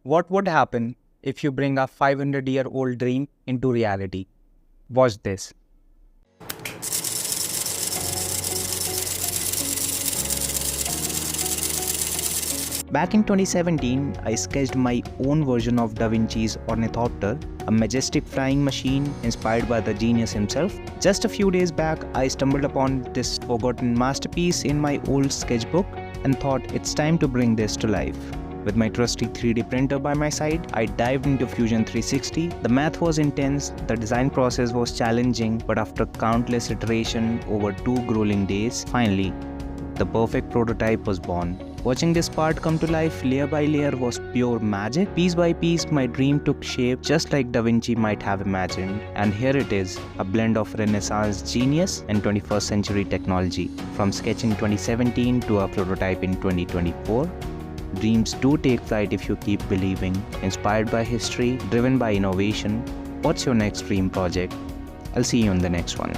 What would happen if you bring a 500-year-old dream into reality? Watch this. Back in 2017, I sketched my own version of Da Vinci's Ornithopter, a majestic flying machine inspired by the genius himself. Just a few days back, I stumbled upon this forgotten masterpiece in my old sketchbook and thought it's time to bring this to life. With my trusty 3D printer by my side, I dived into Fusion 360. The math was intense, the design process was challenging, but after countless iteration over 2 grueling days, finally, the perfect prototype was born. Watching this part come to life layer by layer was pure magic. Piece by piece, my dream took shape just like Da Vinci might have imagined. And here it is, a blend of Renaissance genius and 21st century technology. From sketching 2017 to a prototype in 2024, dreams do take flight if you keep believing. Inspired by history, driven by innovation. What's your next dream project? I'll see you in the next one.